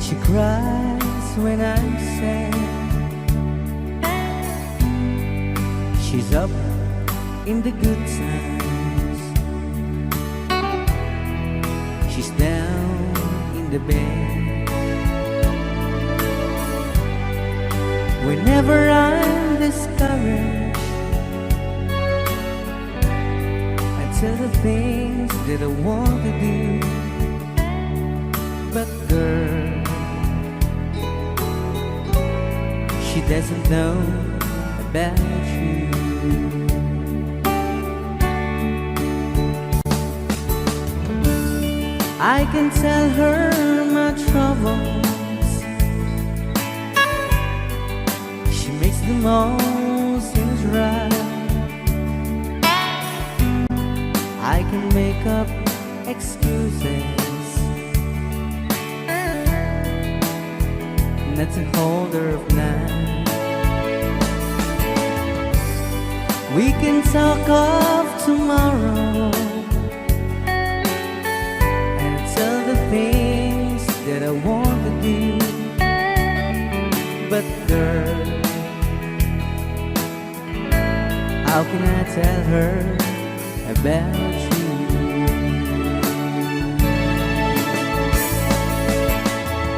She cries when I'm sad. She's up in the good times. She's down in the bed. Whenever I'm discouraged, I tell the things that I want to do. But girl, she doesn't know about you. I can tell her my troubles. She makes them all seem right. I can make up excuses not to hold her of night. We can talk of tomorrow and tell the things that I want to do. But girl, how can I tell her about you?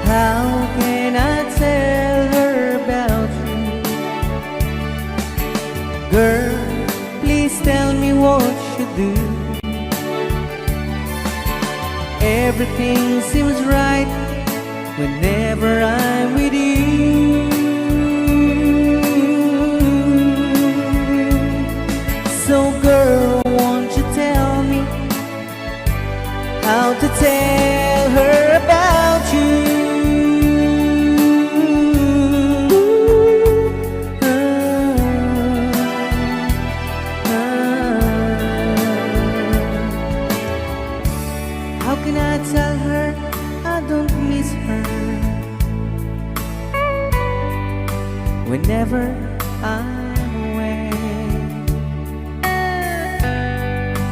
How can I tell her about you? Girl, please tell me what you do. Everything seems right whenever I'm with you. So girl, won't you tell me how to tell her about you? How can I tell her I don't miss her whenever I'm away?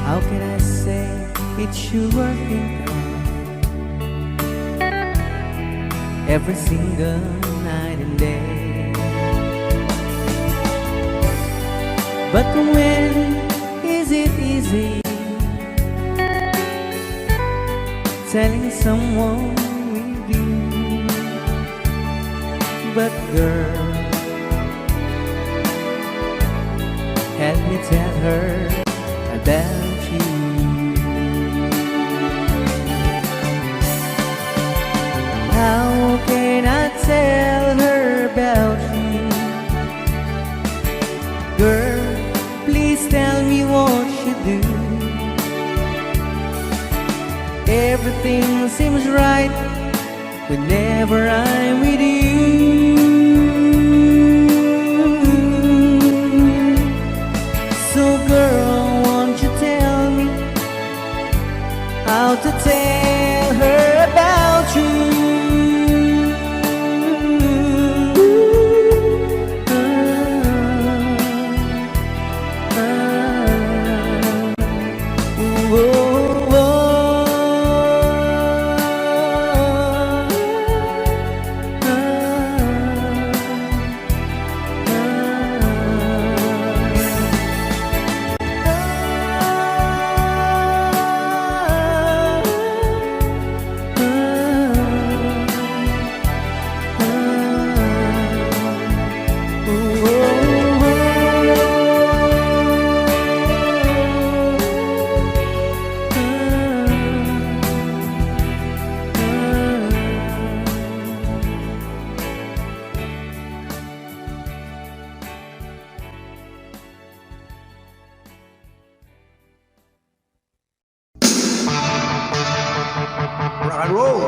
How can I say it's you I think of every single night and day? But when is it easy telling someone with you? But girl, help me tell her about you. How can I tell her about you? Girl, please tell me what you do. Everything seems right whenever I'm with you. So girl, won't you tell me how to tell her about you? Rock and roll.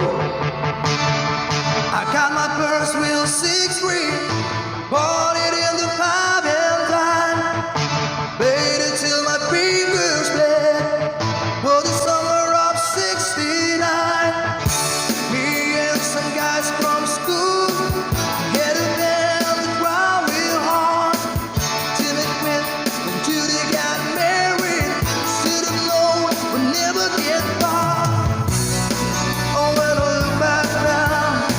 I got my purse wheel 6-3, bought it in the 5 and dime, played it till my fingers bled. Was the summer of '69. Me and some guys from school headed down the drive real hard. Till it went when Judy got married. Should have known we'd never get far. Oh, when I look back now,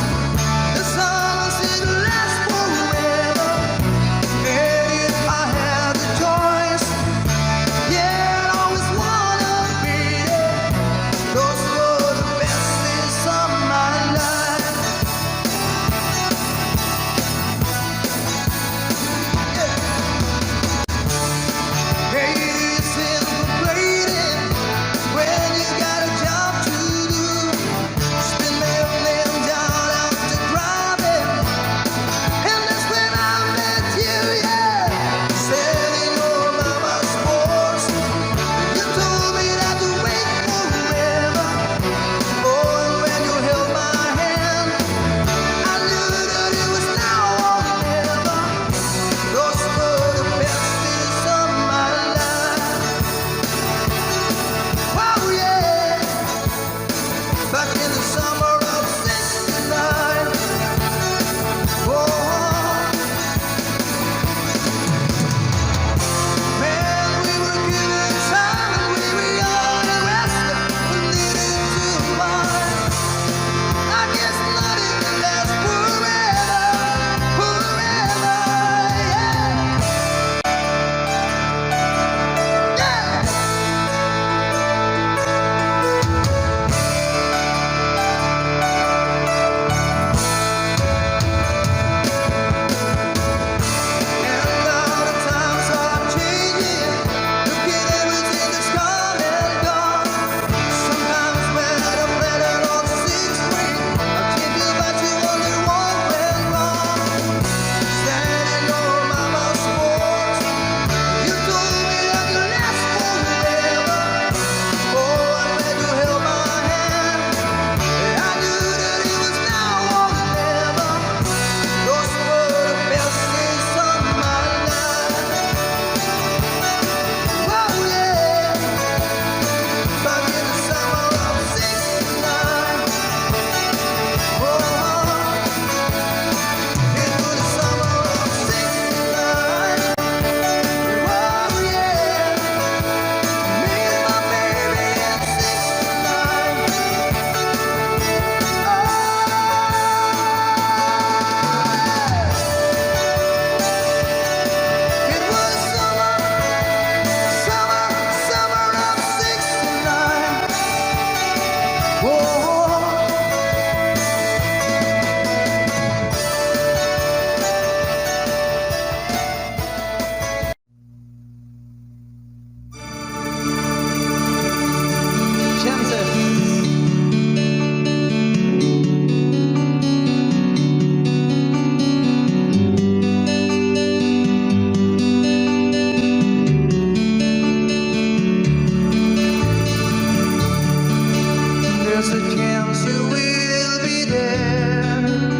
There's a chance you will be there.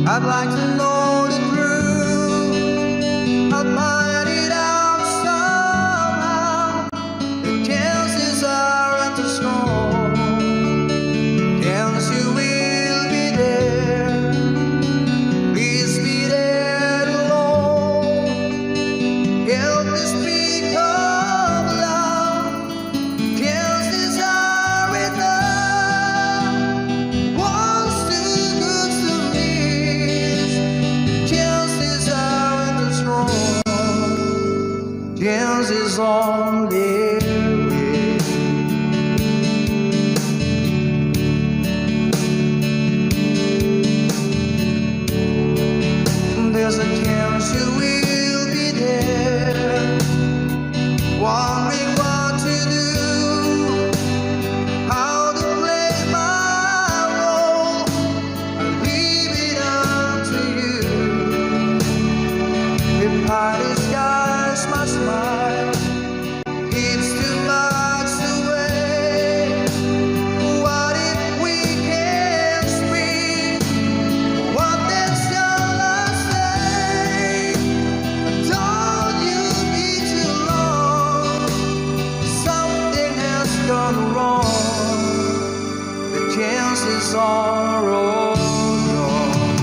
I'd like to know the truth. I'll find it out somehow. The chances aren't too strong. Chance you will be there. Please be there alone. Help me speak of love. Chances are enough. One's too good to miss. Chances aren't too strong. Chances only risk. There's a chance you will be there. Wondering what to do, how to play my role. I leave it up to you. If I disguise my smile, it's too much away. What if we can't speak? What then shall I say? Don't you be too long. Something has gone wrong. The chances are all gone.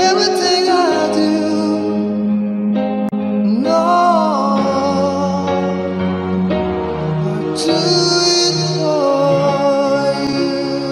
everything I do. No, I do it for you.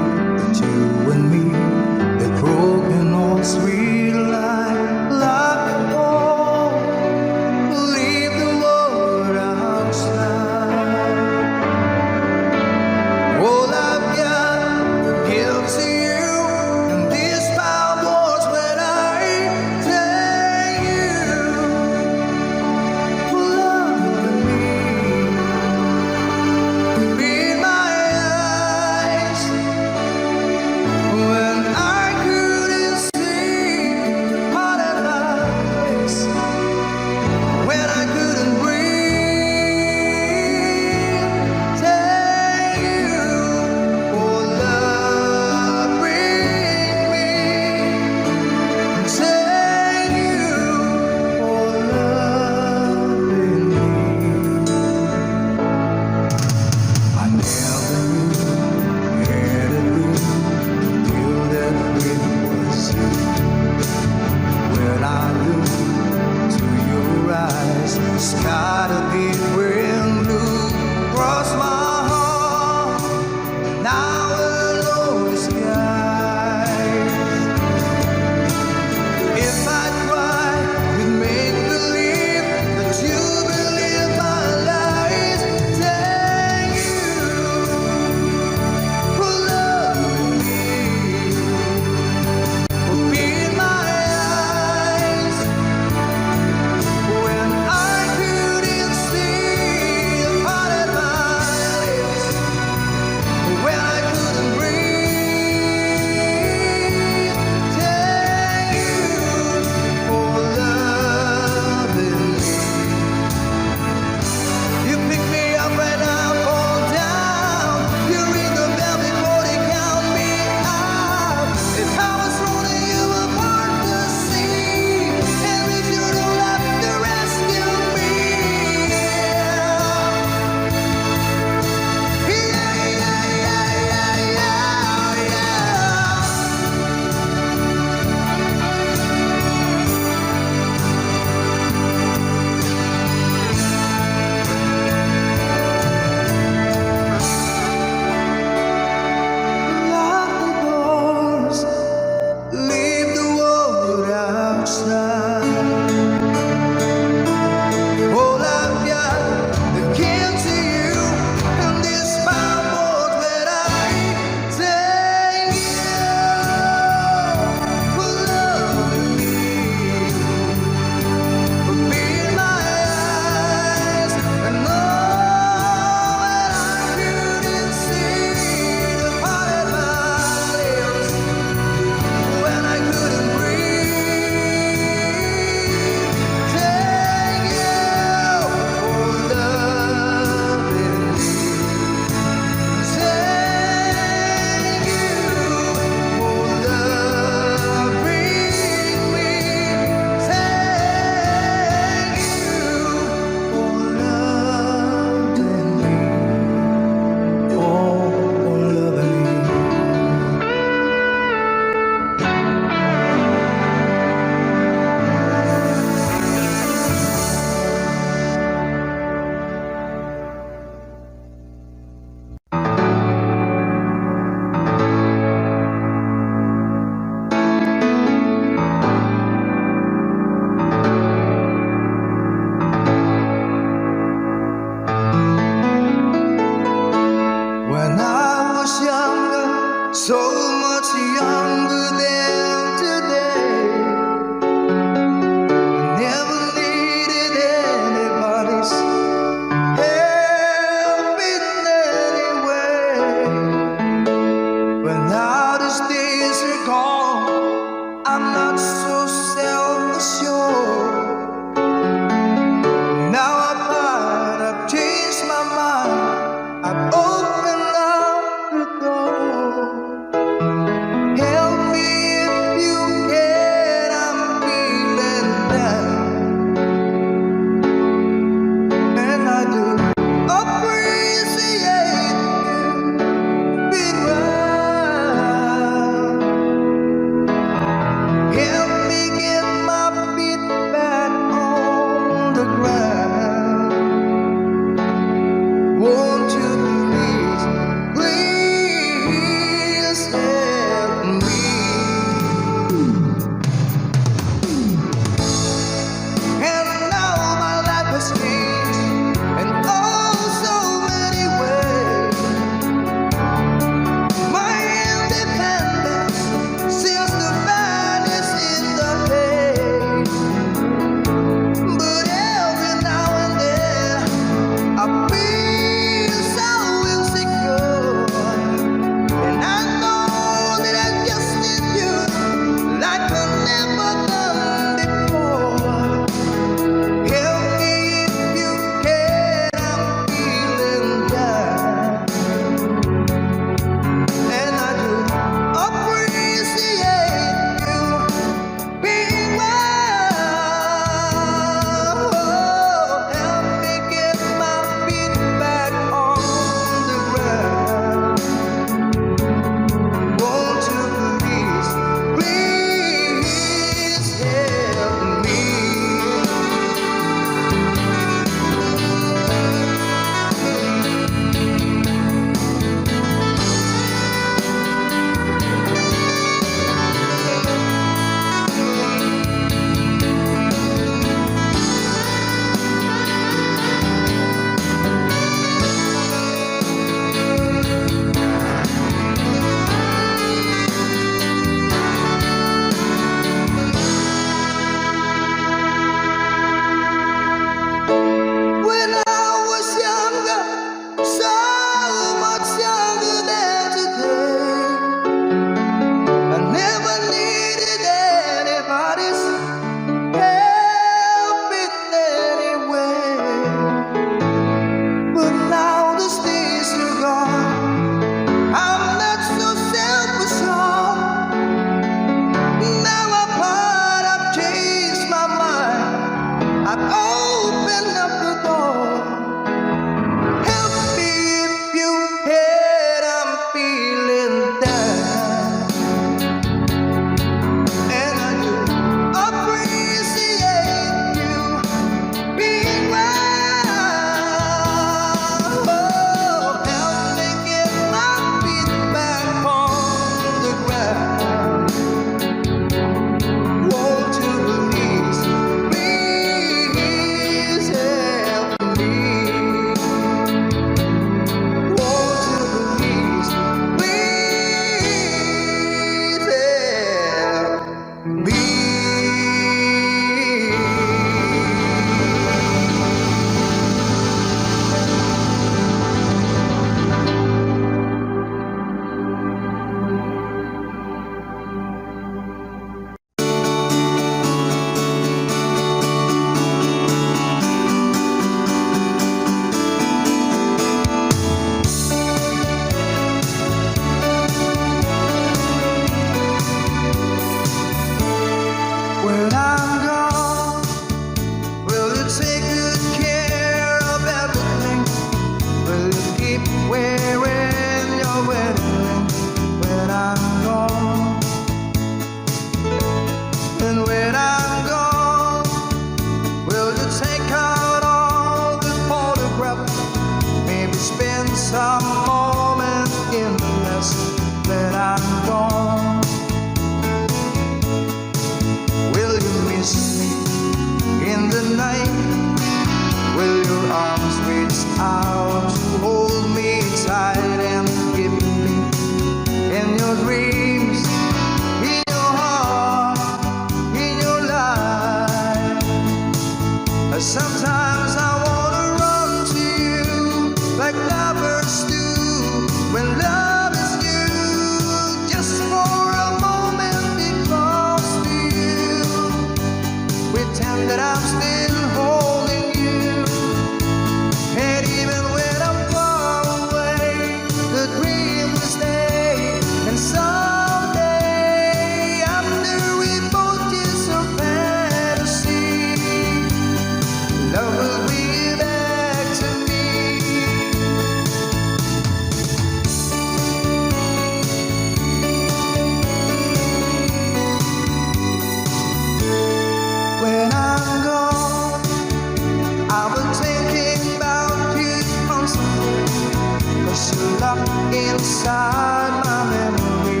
inside my memory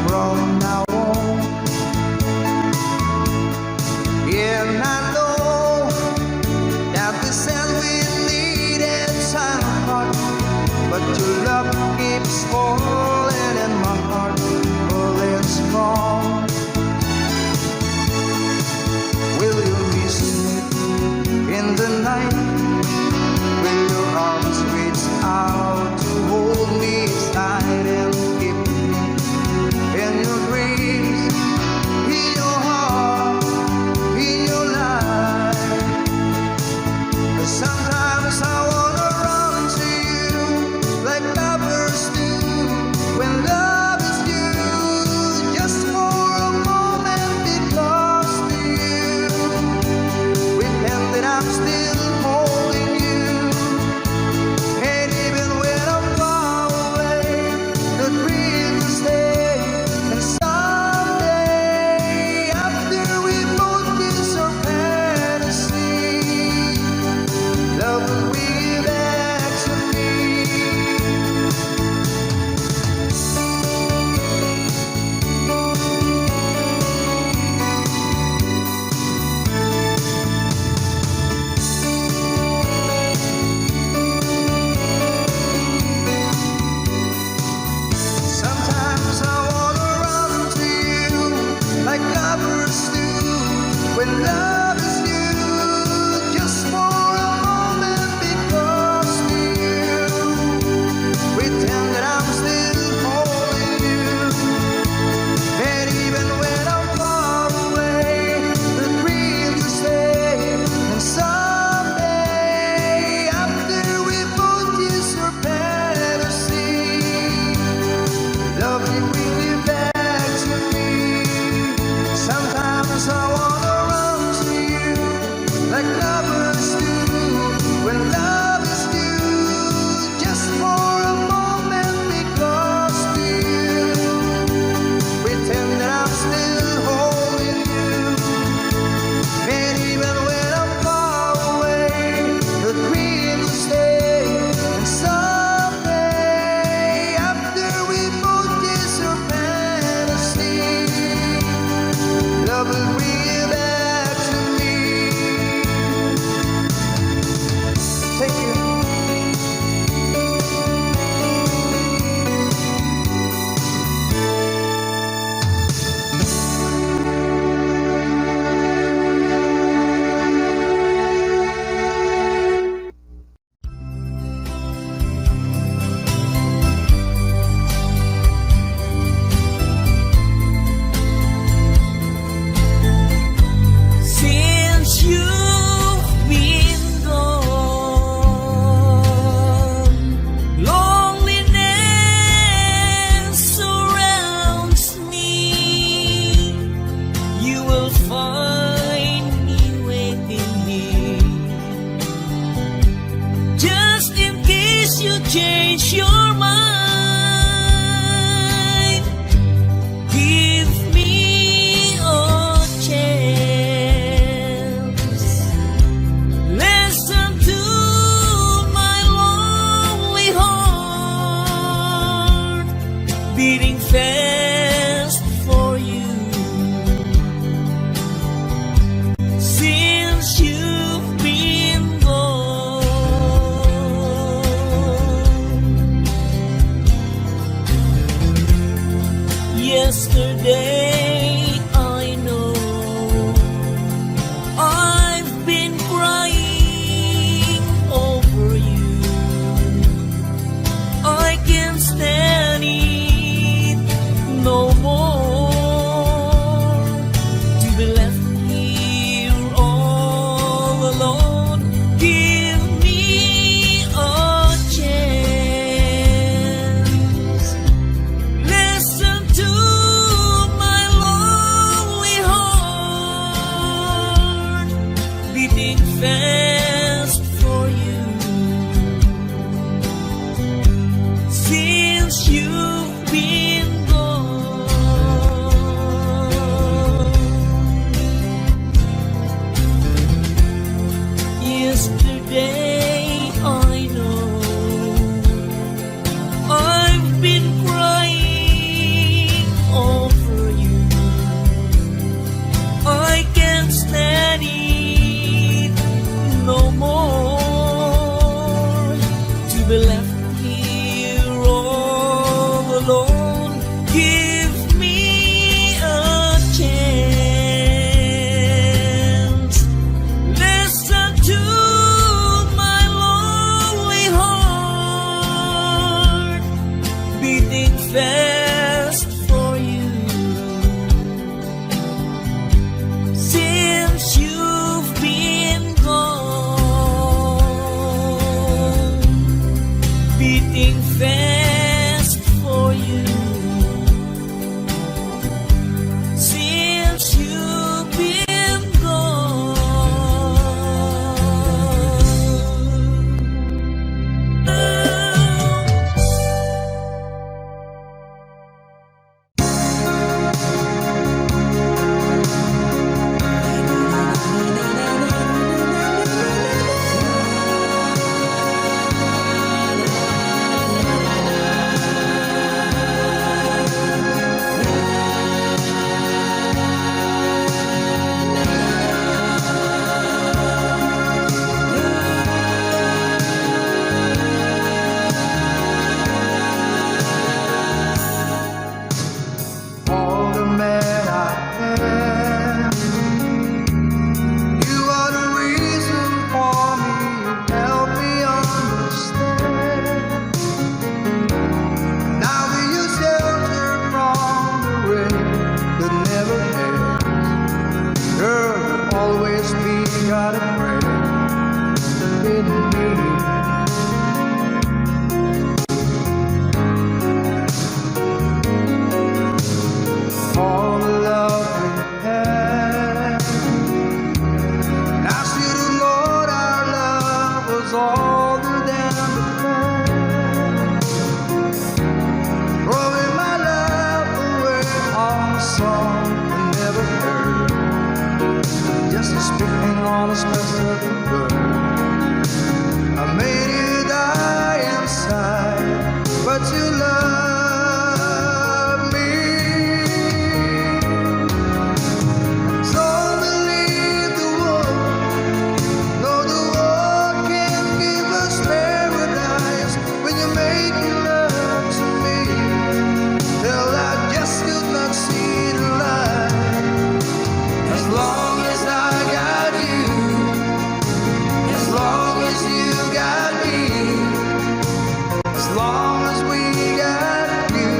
from now on. Yeah, and I know that this end we need in time apart, but your love keeps falling in my heart, falling strong. Will you listen in the night? Will your arms reach out to hold me tight and keep me in your dreams, in your heart, in your life? 'Cause sometimes I wanna run to you like lovers do when love is you, just for a moment, because to you pretend that I'm still holding you. And even when I'm far away, the dream will stay. And someday, after we both kiss our fantasy, love will bring you back to me. Sometimes I wanna run to you like lovers do when love is you, just for a moment, because to you pretend that I'm still holding you. And even when I'm far away, the dream will stay. And someday, after we both kiss your fantasy, love will bring you back to me. Sometimes I wanna run to since you've been gone, beating fast for you. Since you've been gone, all the man I am. You are the reason for me. Help me understand. Now that you shelter from the rain that never ends, girl, you'll always be got a friend in me. All the love we had, and I should have known our love was older than the past. Throwing my love away on a song I never heard, just speaking on a special word. I made you die inside, but you love me. So believe the world, no, the world can't give us paradise when you're making love to me. Till I just could not see the light. As long as I got you, as long as you got me, as long as we got you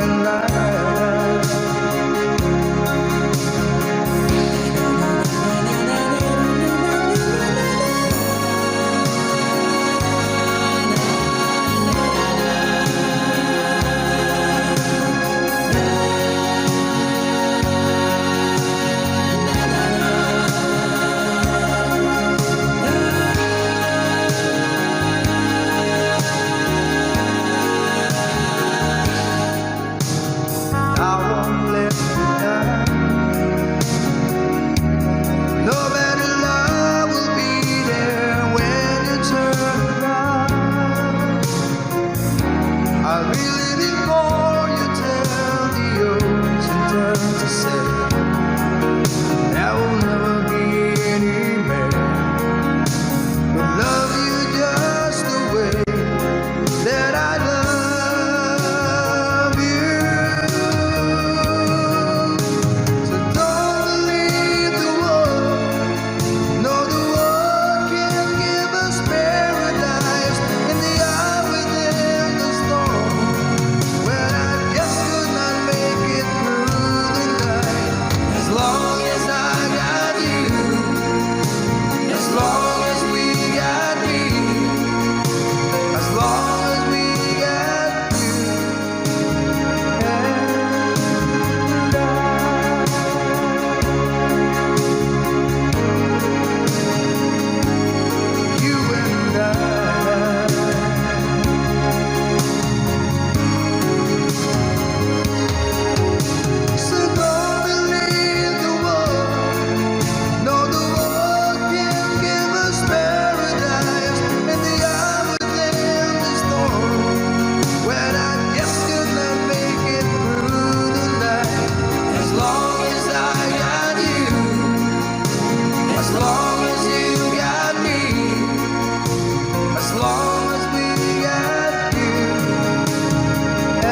and I. I won't let you down. No better love will be there when you turn around. I really before you tell the ocean turn to say there will never be any man who love you just the way that I love you. So don't believe the world, no, the world can't give us paradise in the hour within the storm, when I just could not make it through the night. As long as I got you, as long as we got me, as long as we got you and I. You and I. So don't believe the world, no, the world can't give us paradise in the hour within the storm, when I just could not make it through the night. As long as I got you, as long as you got me, as long as we got you and I.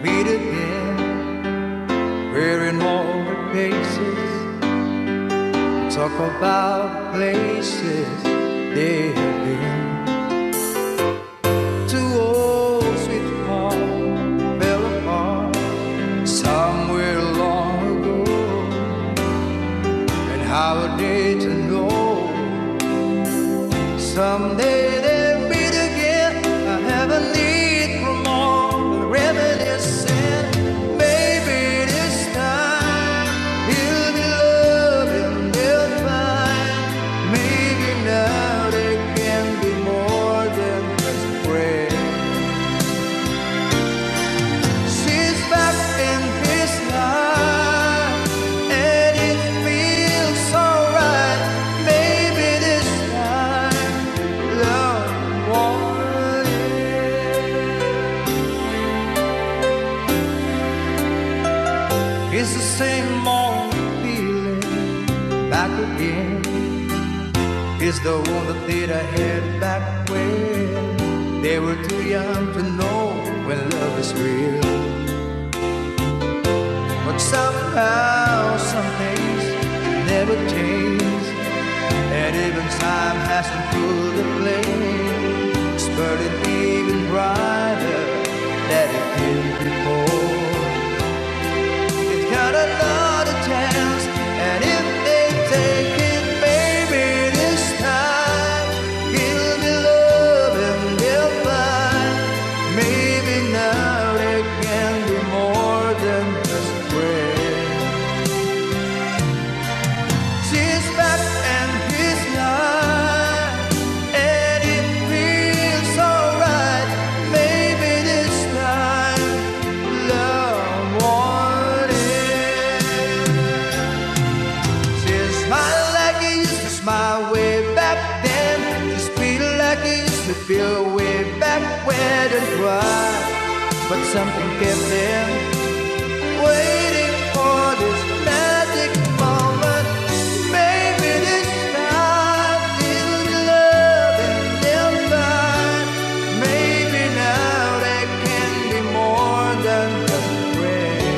meet again, wearing all the faces, talk about places they have been. Two old sweethearts fell apart somewhere long ago, and how are they to know someday they'll meet again? I have a need for more reminiscing. Maybe this time he'll be loving, they'll find. Maybe now they can be more than just friends. She's back in his life, and it feels so right. Maybe this time love won't end. It's the same old feeling back again. It's the one that I had back when they were too young to know when love is real. But somehow some things never change, and even time hasn't pulled the flame. It's burning even brighter than it did before. It's got another chance, and if they take it, baby, this time he'll be loving, they'll find. Maybe now they can be more than just friends. She's back in his life, and it feels so right. Maybe this time love won't end. She smiled like he used to smile way back then. She feel like he used to feel way back when and cry. But something kept them waiting for this magic moment. Maybe this time he'll be loving, they'll find. Maybe now they can be more than just friends.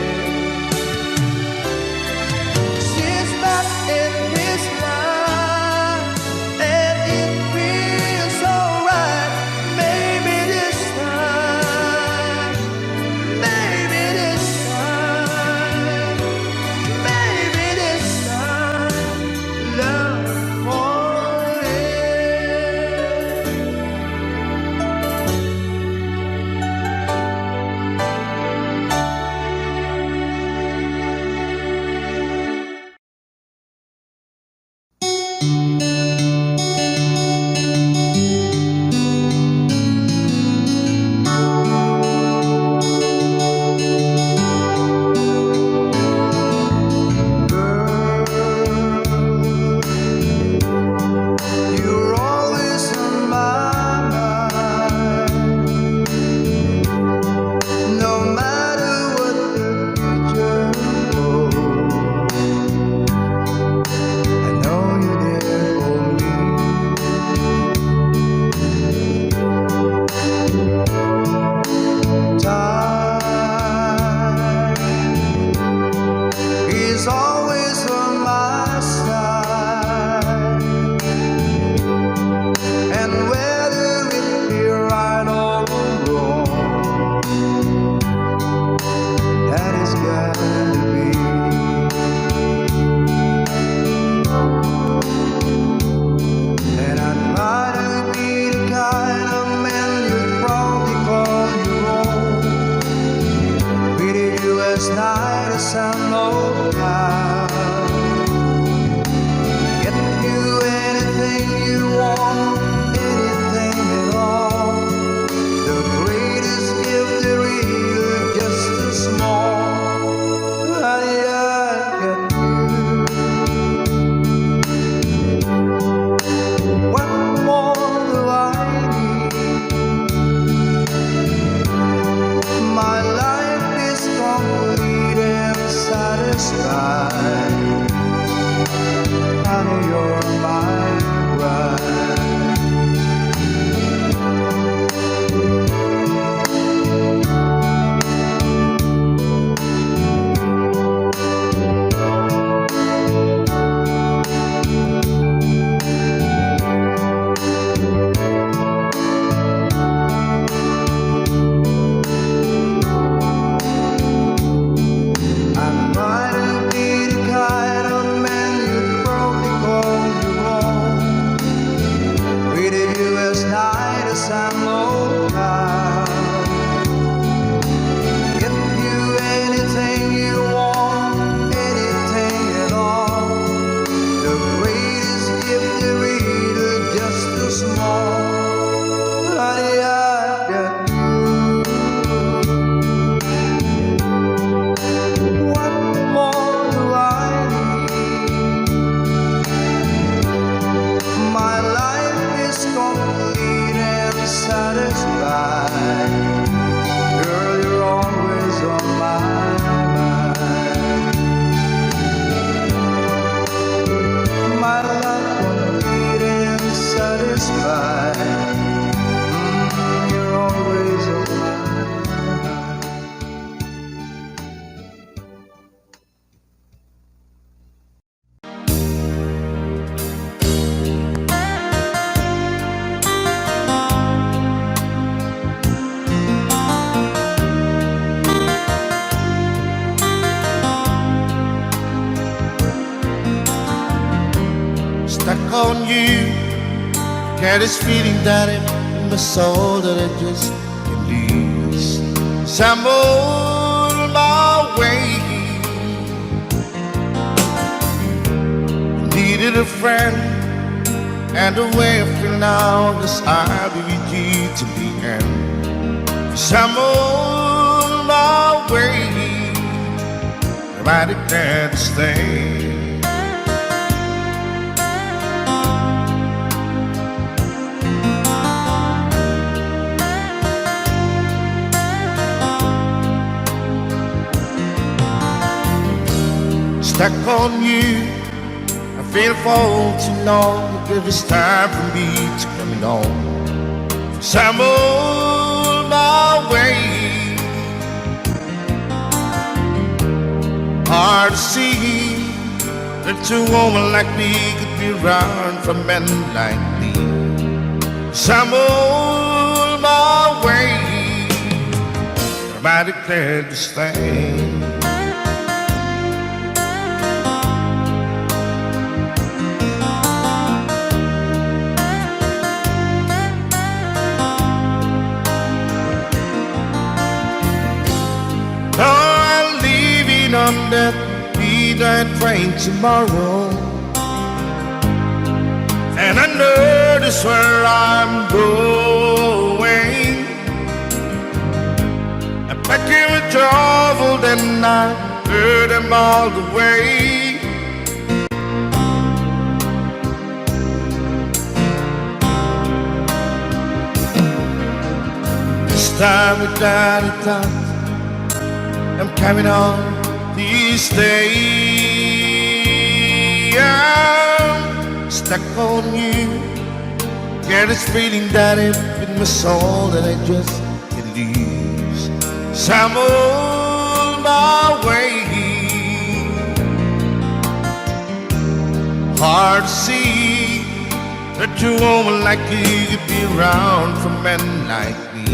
She's back in his life, and it feels so right. Maybe this time, maybe this time, maybe this time, love won't You're always on my mind, no matter what the future holds. I know you're there for me. Time is always on my side, and whether it be right or wrong, that is gotta be. And I try to be the kind of man you'd probably call your own. Treated you as nice as I know how. Get you anything you want, anything at all. The greatest gift there is, just a small. Honey, I got you. What more do I need? My life is complete and satisfied. Get this feeling that in my soul that I just can't lose. So I'm on my way. Needed a friend, and the way I feel now is I'll be with you to the end. So I'm on my way. I declare to stay. Stuck on you, I feel for too long. Give it's time for me to come on. So I'm on my way. Hard to see that a woman like me could be around for men like me. So I'm on my way. I declare to stay. On that midnight train tomorrow, and I know that's where I'm going. I'm packing with trouble, then I heard them all the way. This time without a doubt, I'm carrying on. These days I'm stuck on you. Get this feeling that it's in my soul that I just can't lose. So I'm on my way. Hard to see that a woman like you could be around for men like me.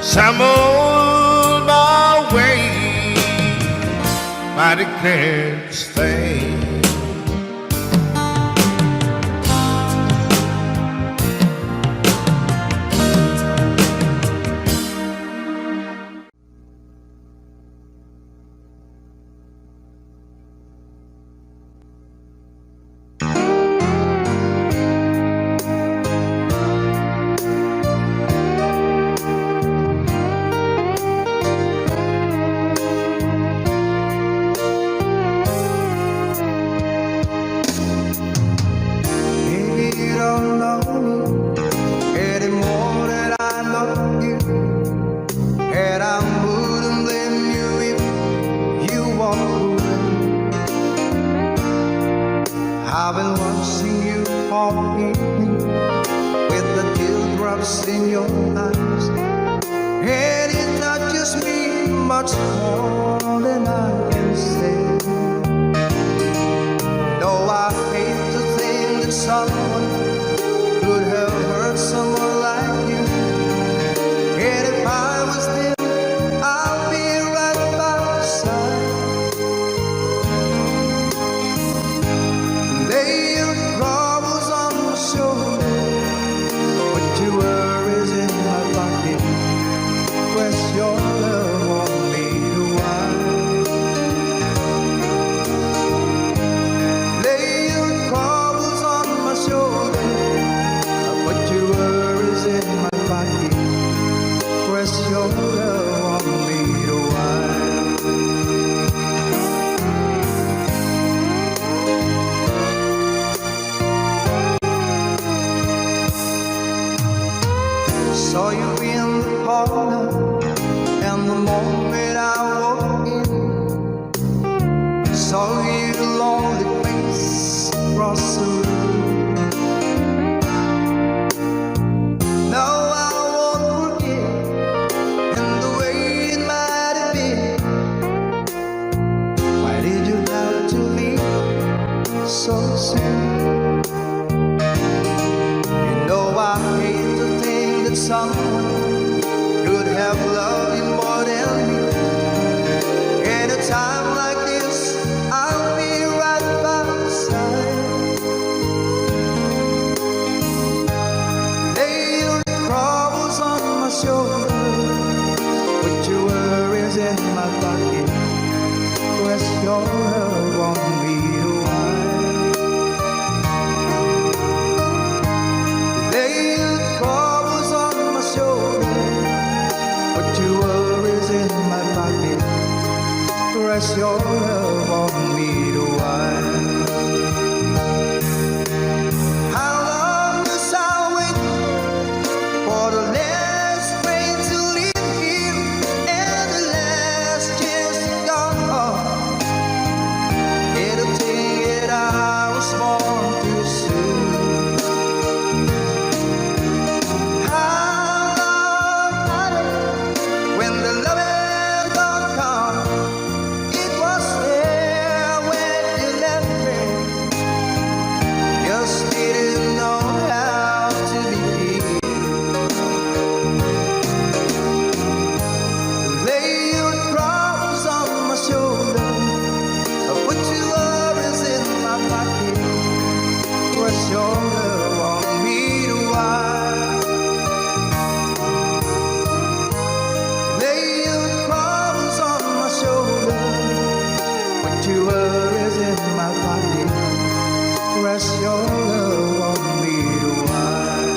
So I'm on my way. I declare to stay. I've been watching you all evening with the teardrops in your eyes, and it's not just me, much more than I can say. No, I hate to think that someone could have hurt someone like you, and if I was there, I'll be right by your side. Lay your troubles on my shoulder, put your worries in my pocket, press your love on me a while. Lay your troubles on my shoulder, put your worries in my pocket, press your love on me a while. Saw you in the parlor, and the moment I walked in, saw your lonely face across the room. Now I won't forget, and the way it might have been. Why did you have to leave so soon? You know I hate to think that someone could have loved you more than me, Press your love on me to wine. How long must I wait for the last train to leave here and the last chance to go? It'll take it, I was born too soon. How long, honey, when the love is gonna come? It was there when you left me. Just didn't know how to begin. Lay your problems on my shoulder. I put your worries in my pocket. Press your love on me to wine. Lay your problems on my shoulder. Put your worries in my pocket. Press your love on me to wine.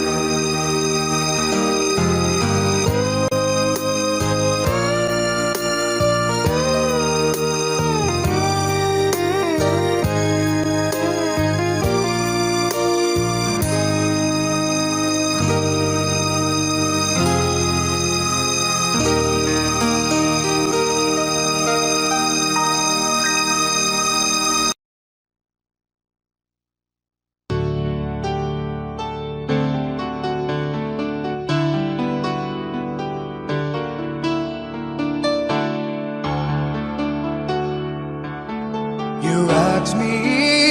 You ask me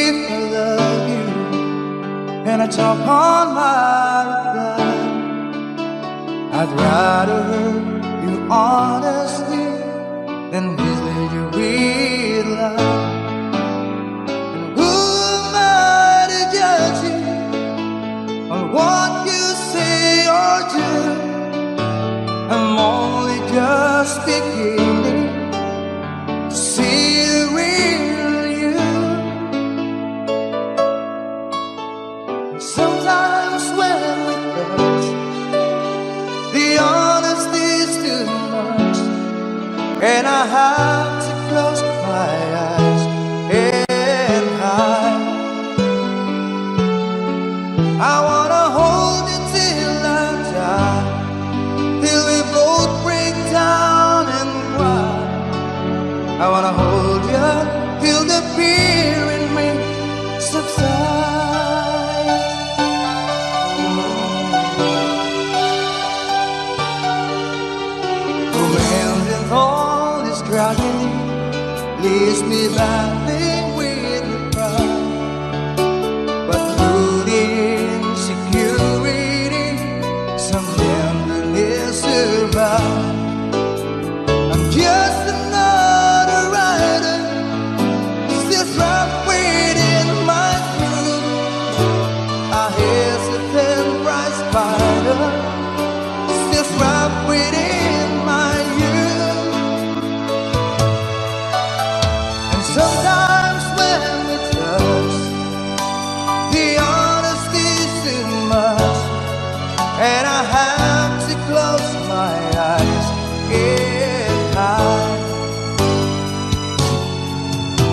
if I love you, and I talk on my reply. I'd rather hurt you honestly than mislead you with lies. And who am I to judge you on what you say or do? I'm only just beginning to see the real you. Sometimes when we touch, the honesty's too much, and I have to close my eyes and hide. I wanna hold you till I die, till we both break down and cry. I wanna hold you till the fear in me subsides. Romance and all this tragedy leaves me battling with the pride. But through the insecurity, some tenderness survives. I'm just another rider, still trapped within my groove. A hesitant prize fighter, still trapped within my youth. And sometimes when we touch, the honesty's too much, and I have to close my eyes and hide.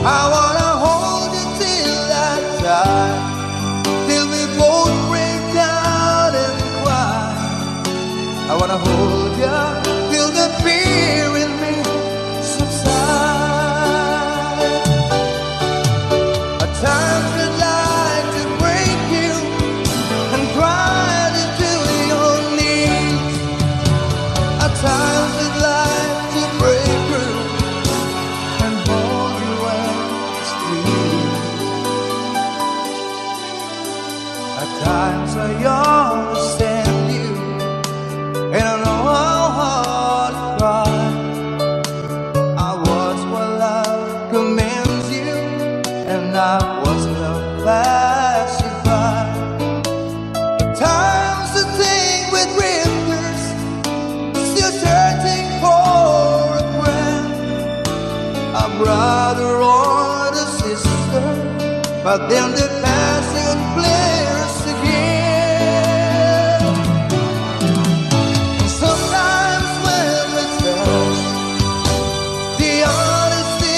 I wanna hold you till I die, till we both break down and cry. I wanna hold you till the fear in me subsides. At times I'd like to break you and cry into your knees. At times I'd like to break through and hold you and squeeze. At times I understand you, and I know how hard to cry. I was what love commands you, and I was love passes you by. At times I think with drifters, still searching for a friend, a brother or a sister, but then the passion flares again. And sometimes when we touch, the honesty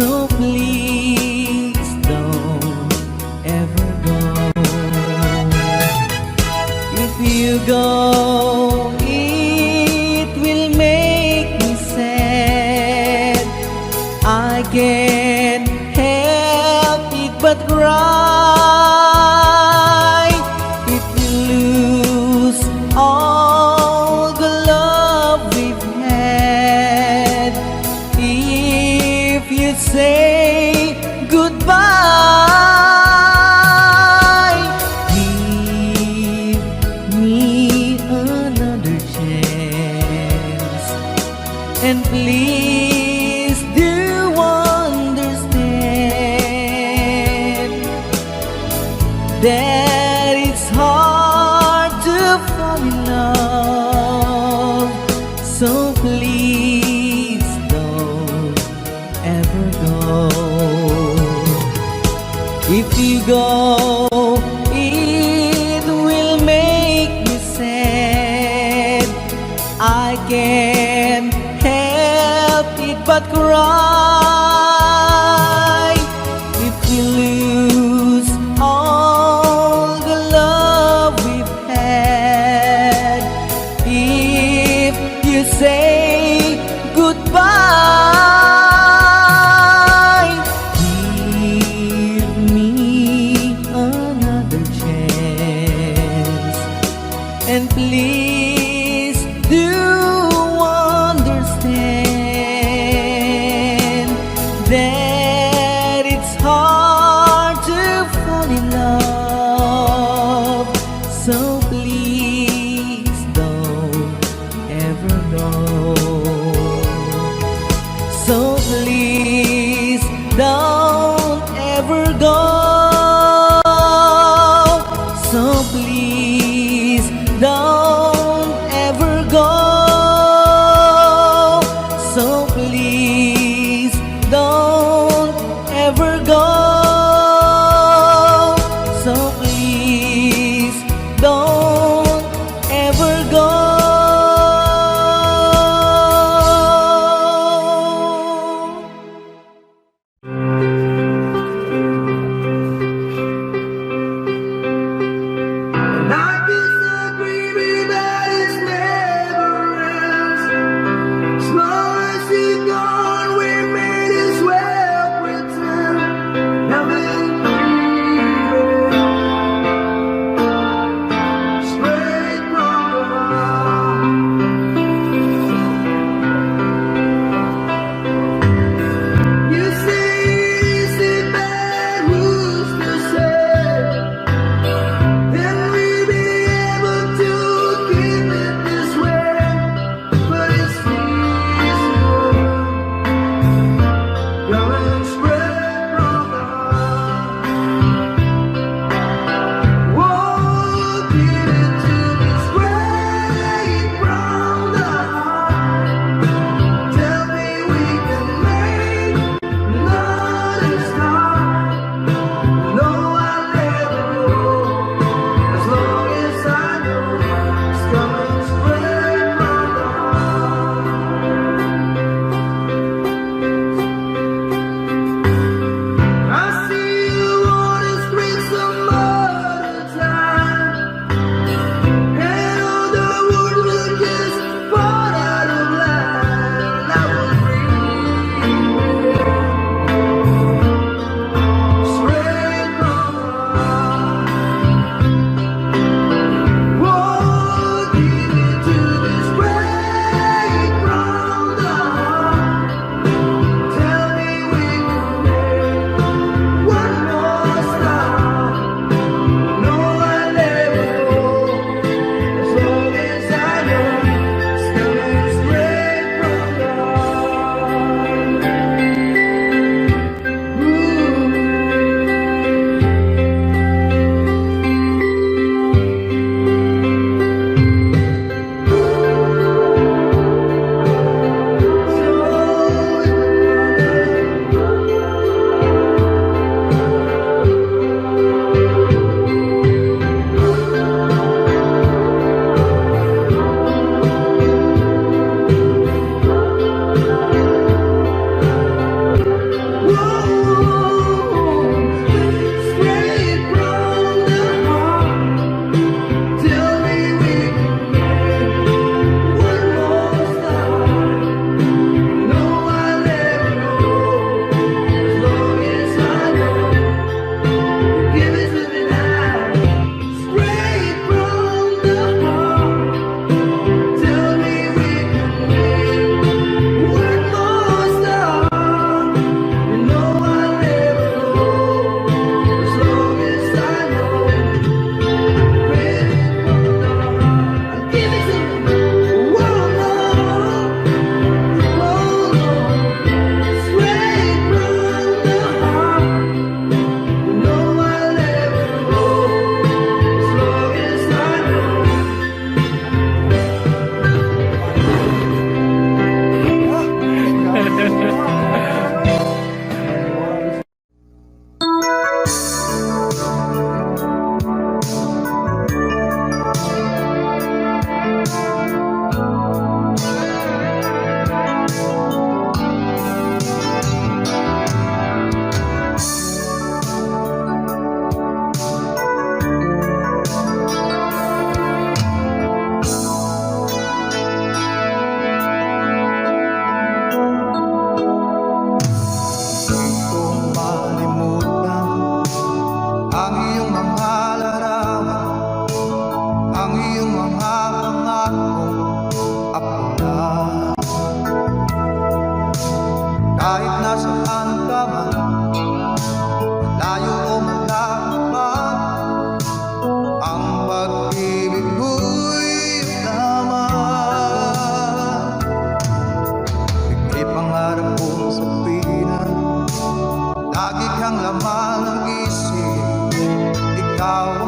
So please don't ever go. If you go, it will make me sad. I can't help it but cry. If you lose all the love we've had, if you say goodbye, give me another chance, and please do understand that it's hard to fall in love. So please don't ever go. If you go, it will make me sad. I can't help it but cry. If you lose all the love we've had, if you say goodbye, give me another chance, and please do understand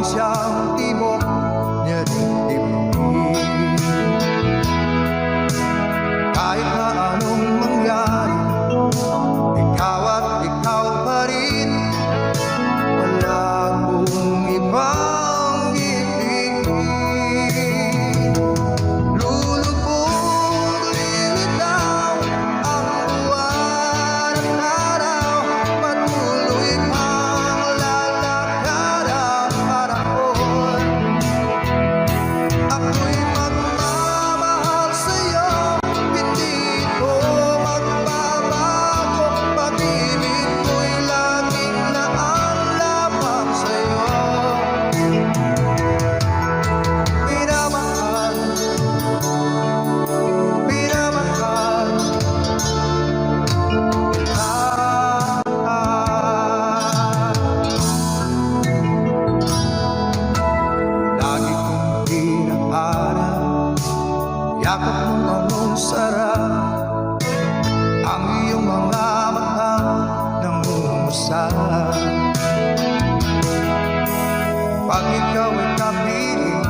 siyang tibok niya dibdib. Kahit na anong mangyari, ikaw at ikaw pa rin. Wala akong ibang ibigin. Lulubog, lilitaw ang buwan at araw. Patuloy pang lalakad ang panahon. Ako'y magmamahal sa'yo, hindi ko magbabago. Pag-ibig ko'y laging naalamang sa'yo. Minamahal, minamahal kita. Lagi kong hinahanap, yakap mong anong sarap, ang iyong mga mata nangungusap. Pag ikaw ay kapiling,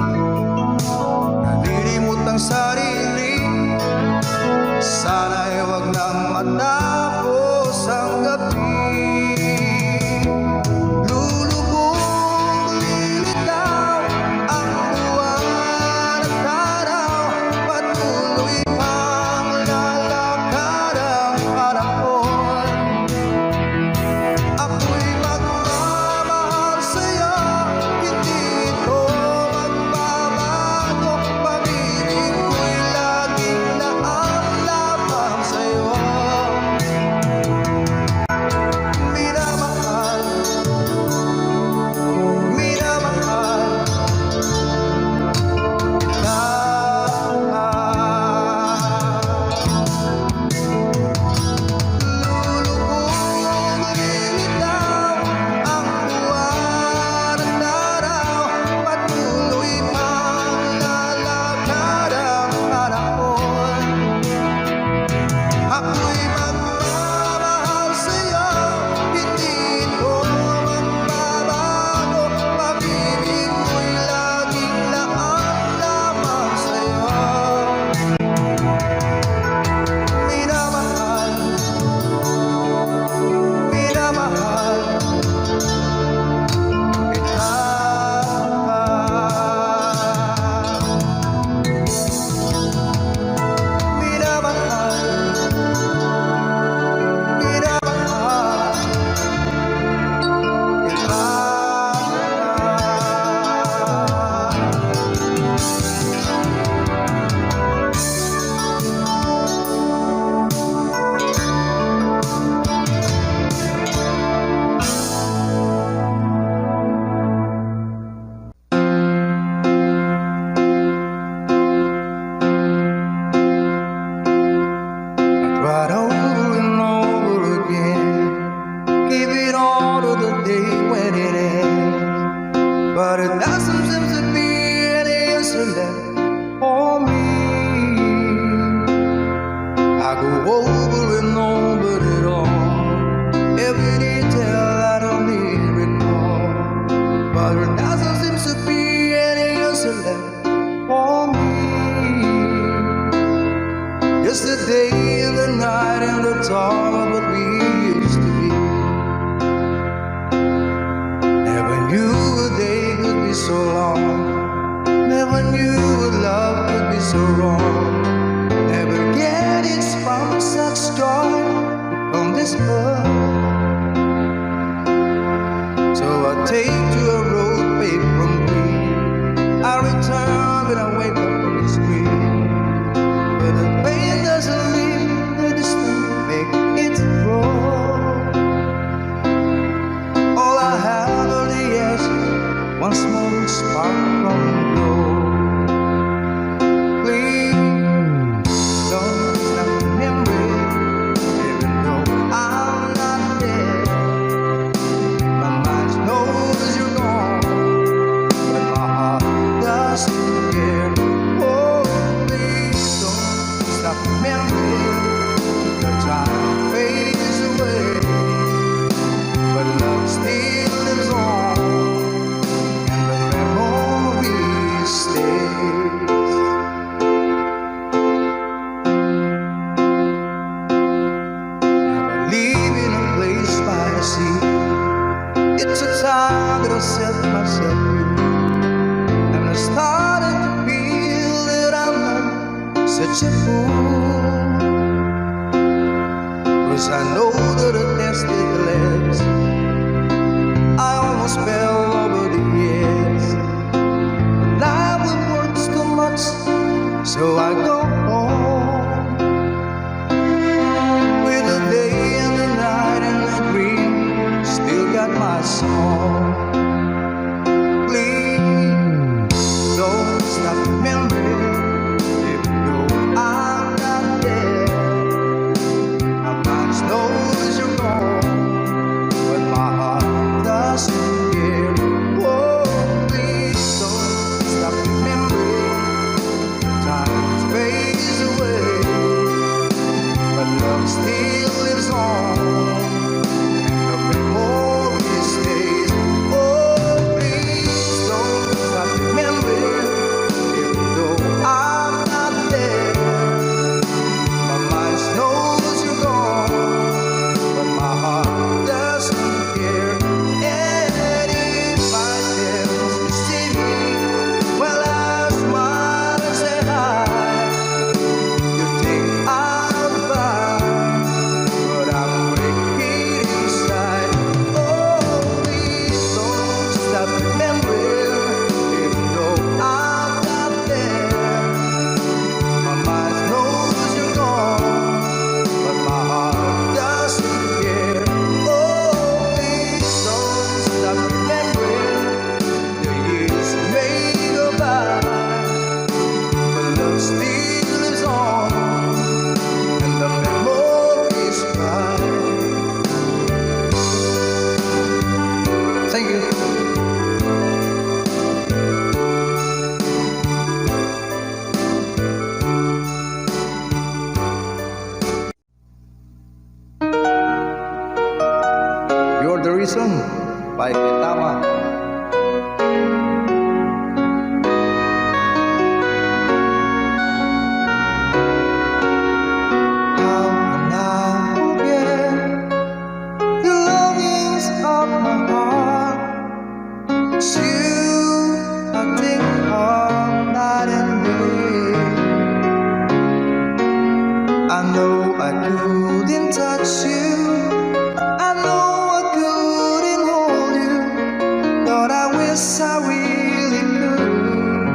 nalilimot ang sarili. Sana'y huwag nang matapos ang gabi. Lulubog, lilitaw ang buwan at araw. Patuloy pang lalakad ang panahon. Ako'y magmamahal sa'yo, hindi ko magbabago. Pag-ibig ko'y laging naalamang sa'yo. Minamahal, minamahal kita. Lulubog, lilitaw ang buwan at araw. Patuloy pang lalakad ang panahon. Ako'y magmamahal sa'yo, hindi ko magbabago. Pag-ibig ko'y laging naalamang sa'yo. Minamahal, minamahal kita. Minamahal, minamahal kita. I'd try over and over again, give it all to the day when it ends. But it doesn't seem to be any answer left for me. I go over and over it all, every detail I don't need recall. But it doesn't seem to be any answer left for me. Yesterday and the night and the dawn of what we used to be. Never knew a day could be so long. Never knew a love could be so wrong. Never get it from such joy from this earth. So I take to a road paved from green. I return when I wake up from the screen. But the pain doesn't leave the distance, make it grow. All I have are the ashes, one small spark from the glow. Please don't stop remembering, even though I'm not dead. My mind knows you time that I set myself free, and I started to feel that I'm not such a fool. 'Cause I know that the test it left, I almost fell over the edge. But life would work too much, so I go home. With the day and the night and the dream, still got my song. Please don't stop remembering, even though I'm not there. My mind knows you're gone, but my heart doesn't care. Oh, please don't stop remembering. Time fades away, but love still lives on, and the memory stays. Oh, please don't stop remembering, even though I'm not there. My mind knows you're gone, but my heart doesn't care. And if I chance to see me, well, I smile and say hi. You think I'm fine, but I'm breaking inside. Oh, please don't stop remembering, even though I'm not there. My mind knows you're gone, but my heart doesn't care. Oh, please don't stop remembering. The years may go by, but love still lives on, and the memories cry. Thank you. You're the reason by Ketama. How can I forget the longings of my heart? It's you I think of night and day. I know I couldn't touch you, I know I couldn't hold you, but I wish I really could.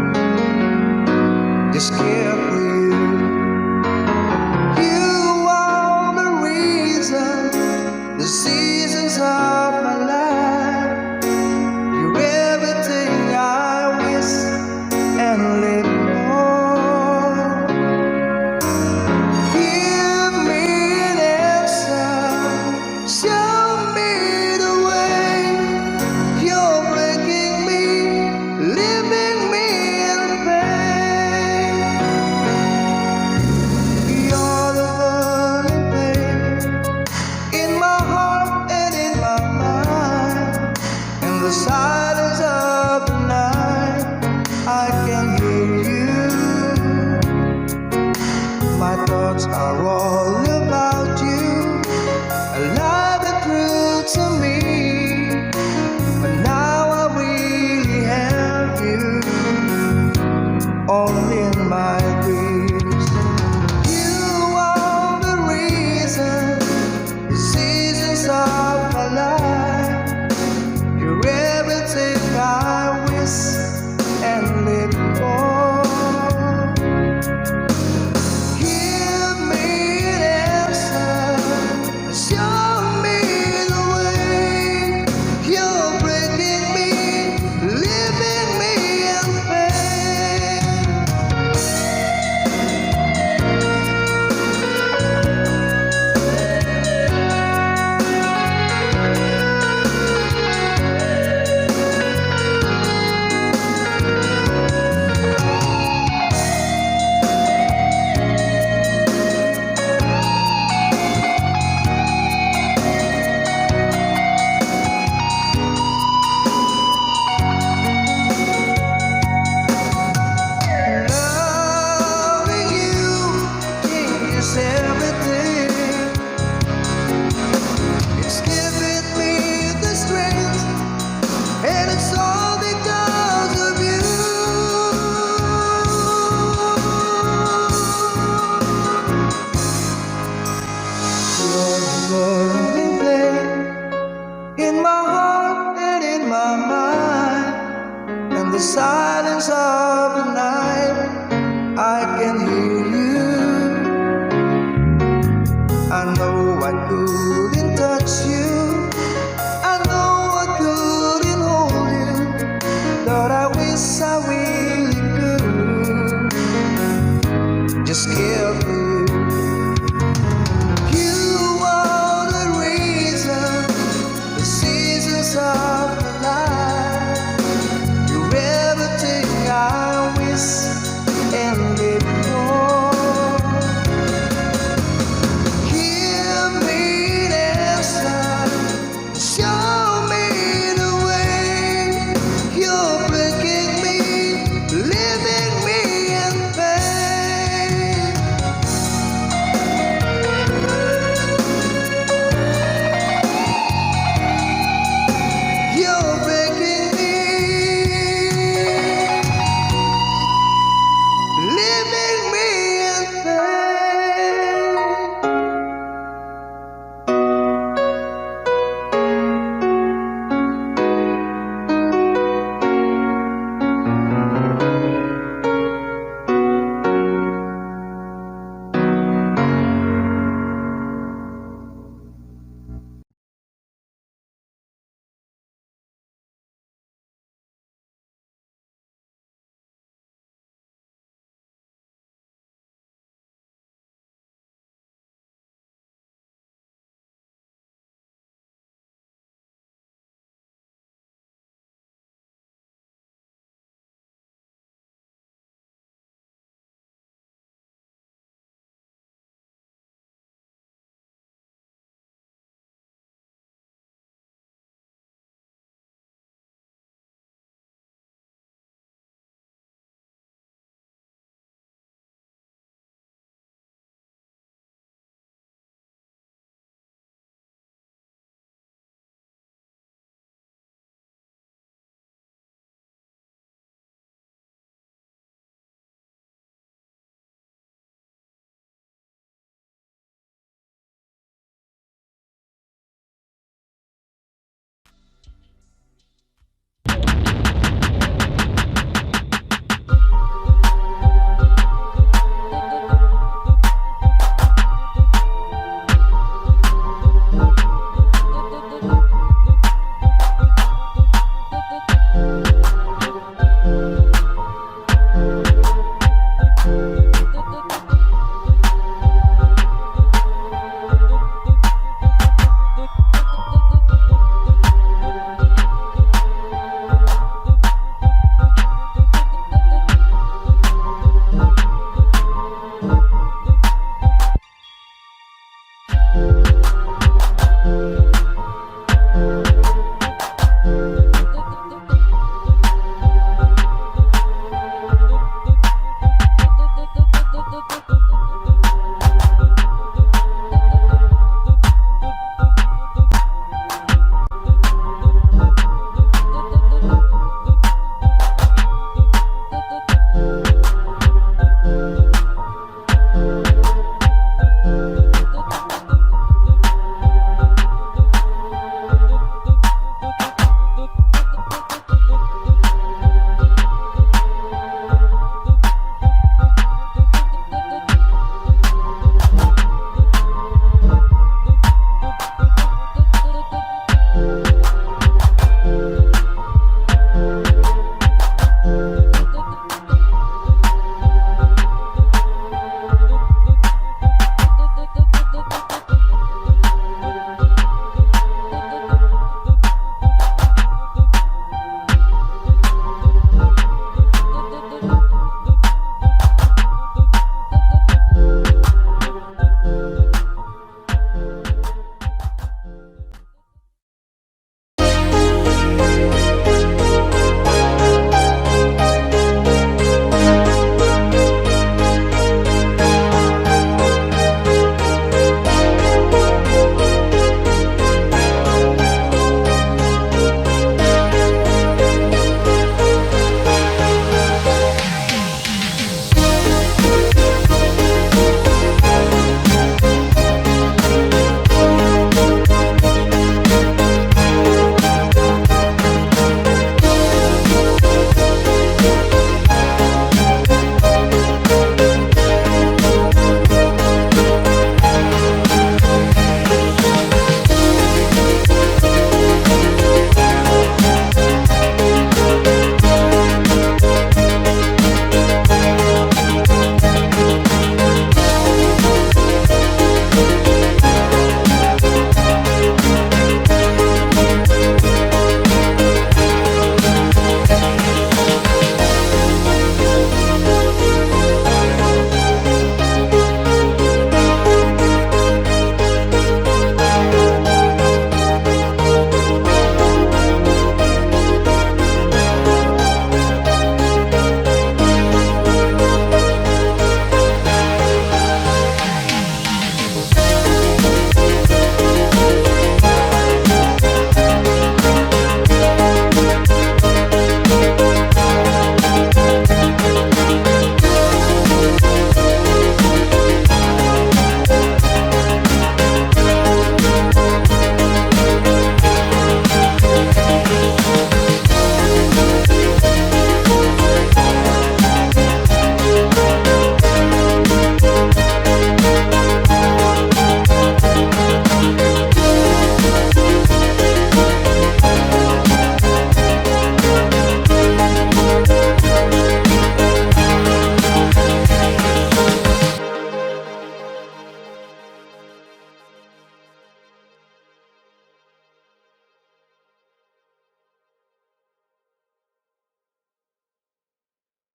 Just care for you. You are the reason, the seasons of my life.